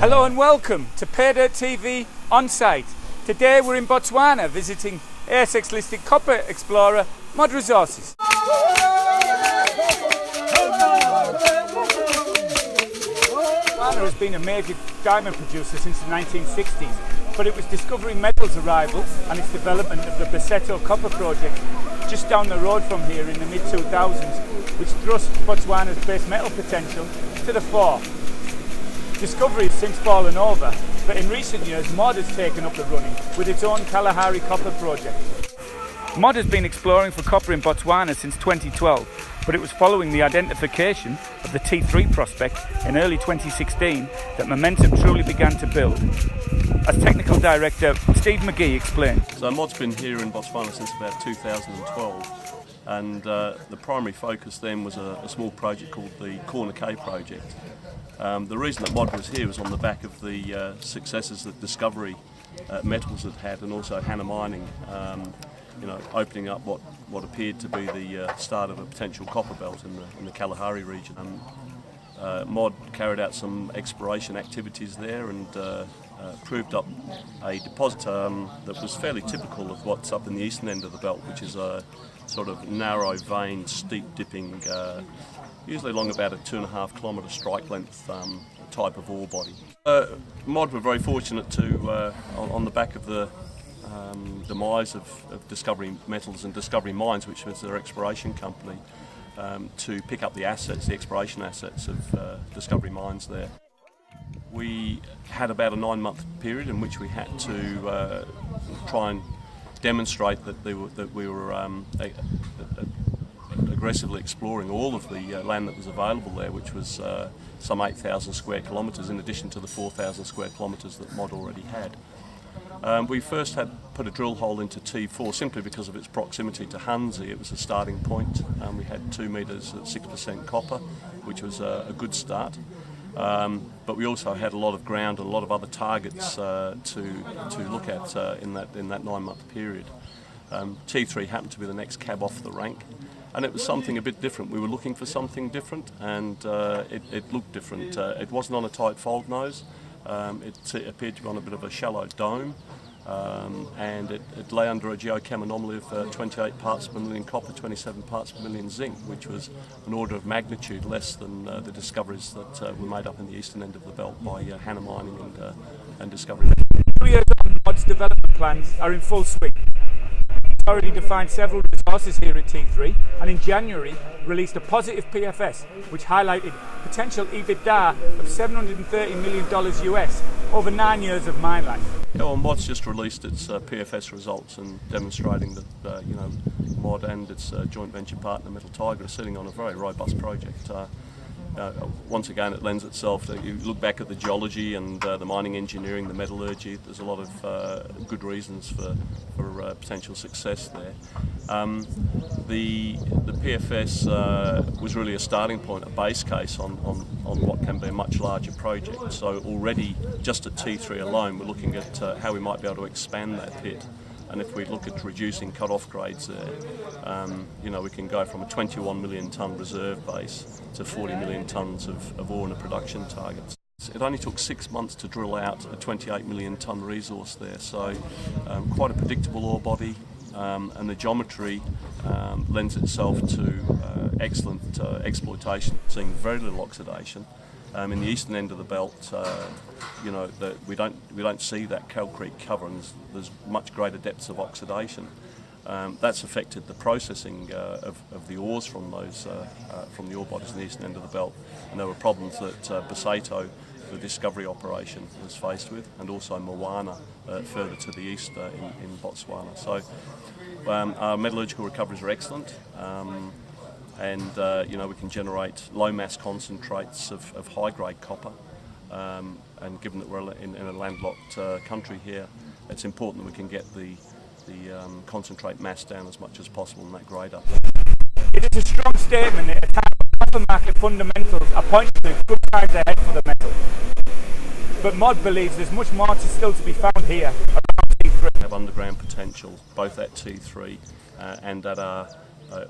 Hello and welcome to PayDirt TV on site. Today we're in Botswana visiting ASX listed copper explorer Mod Resources. Botswana has been a major diamond producer since the 1960s, but it was discovering metals arrival and its development of the Botswana copper project just down the road from here in the mid-2000s, which thrust Botswana's base metal potential to the fore. Discovery has since fallen over, but in recent years Mod has taken up the running with its own Kalahari copper project. Mod has been exploring for copper in Botswana since 2012, but it was following the identification of the T3 prospect in early 2016 that momentum truly began to build. As Technical Director Steve McGhee explained. So Mod's been here in Botswana since about 2012, and the primary focus then was a small project called the Corner K project. The reason that Mod was here was on the back of the successes that Discovery Metals had, and also Hannah Mining, opening up what appeared to be the start of a potential copper belt in the Kalahari region. Mod carried out some exploration activities there and proved up a deposit that was fairly typical of what's up in the eastern end of the belt, which is a sort of narrow vein, steep dipping, usually along about a 2.5 kilometre strike length type of ore body. Mod were very fortunate to, on the back of the demise of Discovery Metals and Discovery Mines, which was their exploration company, to pick up the assets, the exploration assets of Discovery Mines there. We had about a 9-month period in which we had to try and demonstrate that we were aggressively exploring all of the land that was available there, which was some 8,000 square kilometres in addition to the 4,000 square kilometres that Mod already had. We first had put a drill hole into T4 simply because of its proximity to Hansi. It was a starting point. We had 2 metres at 6% copper, which was a good start. But we also had a lot of ground and a lot of other targets to look at in that 9-month period. T3 happened to be the next cab off the rank, and it was something a bit different. We were looking for something different, and it looked different. It wasn't on a tight fold nose. It appeared to be on a bit of a shallow dome, and it lay under a geochem anomaly of 28 parts per million copper, 27 parts per million zinc, which was an order of magnitude less than the discoveries that were made up in the eastern end of the belt by Hannah Mining and Discovery. 2 years on, Mod's development plans are in full swing. It's already defined several resources here at T3, and in January released a positive PFS which highlighted potential EBITDA of $730 million US over 9 years of mine life. Yeah, well, Mod's just released its PFS results and demonstrating that Mod and its joint venture partner Metal Tiger are sitting on a very robust project. Once again, it lends itself to, you look back at the geology and the mining engineering, the metallurgy, there's a lot of good reasons for potential success there. The PFS was really a starting point, a base case on what can be a much larger project. So already, just at T3 alone, we're looking at how we might be able to expand that pit. And if we look at reducing cut-off grades there, we can go from a 21 million tonne reserve base to 40 million tonnes of ore in a production target. It only took 6 months to drill out a 28 million tonne resource there, so quite a predictable ore body, and the geometry lends itself to excellent exploitation, seeing very little oxidation. In the eastern end of the belt, we don't see that Coal Creek cover, and there's much greater depths of oxidation. That's affected the processing of the ores from the ore bodies in the eastern end of the belt, and there were problems that Botswana, the Discovery operation, was faced with, and also Moana further to the east in Botswana. So our metallurgical recoveries are excellent. And we can generate low mass concentrates of high grade copper, and given that we're in a landlocked country here, it's important that we can get the concentrate mass down as much as possible and that grade up. It is a strong statement at a time when copper market fundamentals are pointing to good times ahead for the metal. But Mod believes there's much more still to be found here around T3. We have underground potential both at T3 and at our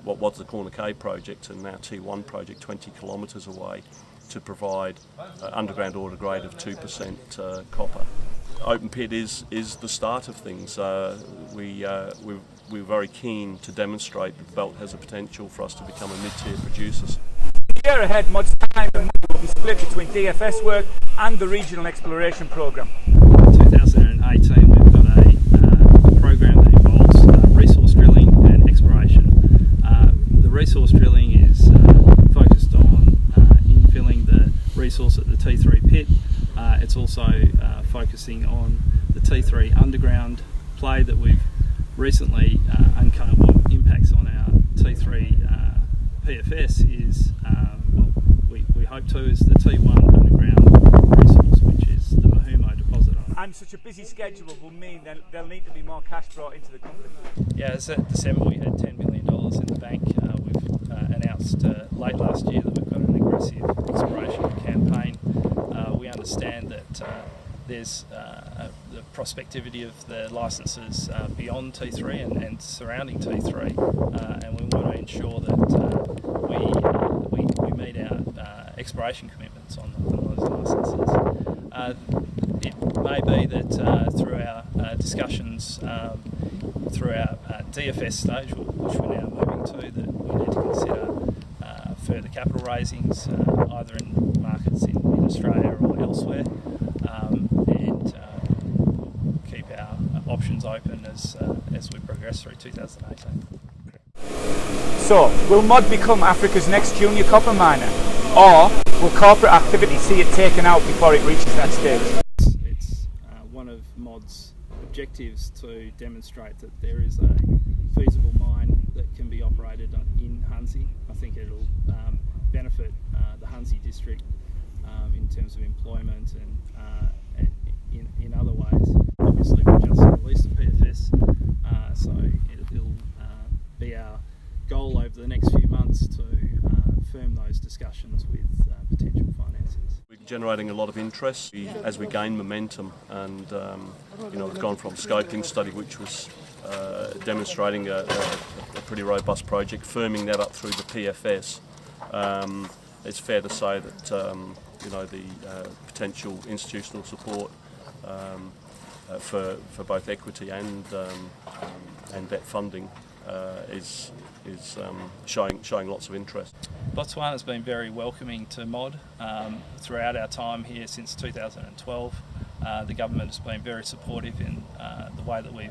what was the Corner K project and now T1 project 20 kilometres away. to provide underground ore grade of 2% copper. Open pit is the start of things. We're very keen to demonstrate that the belt has a potential for us to become a mid-tier producer. The year ahead, MUD's time and money will be split between DFS work and the Regional Exploration Programme. 2018 we've got a program that involves resource drilling and exploration. The resource drilling is focused on infilling the resource at the T3 pit. It's also focusing on the T3 underground play that we've recently uncovered. What impacts on our T3 PFS is what we hope to is the T1 underground resource, which is the Mahumo deposit. And such a busy schedule will mean that there'll need to be more cash brought into the company. Yeah, as at December we had $10 million in the bank. We've announced late last year that we've got an aggressive exploration campaign. We understand that there's the prospectivity of the licences beyond T3 and surrounding T3, and we want to ensure that we meet our exploration commitments on those licences. It may be that through our discussions through our DFS stage, which we're now moving to, that we need to consider further capital raisings, either in markets in Australia or elsewhere, and keep our options open as we progress through 2018. So, will MUD become Africa's next junior copper miner, or will corporate activity see it taken out before it reaches that stage? It's one of MUD's objectives to demonstrate that there is a feasible mine that can be operated in Hunzi. I think it'll benefit the Hunzi district in terms of employment and in other ways. Obviously we've just released a PFS, so it'll be our goal over the next few months to firm those discussions with potential financiers. We're generating a lot of interest as we gain momentum, and we've gone from scoping study, which was demonstrating a pretty robust project, firming that up through the PFS. It's fair to say that the potential institutional support for both equity and debt funding is showing lots of interest. Botswana has been very welcoming to MUD throughout our time here since 2012. The government has been very supportive in the way that we've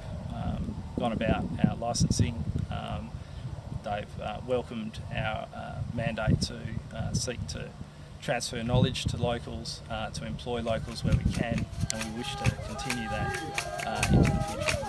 gone about our licensing. They've welcomed our mandate to seek to transfer knowledge to locals, to employ locals where we can, and we wish to continue that into the future.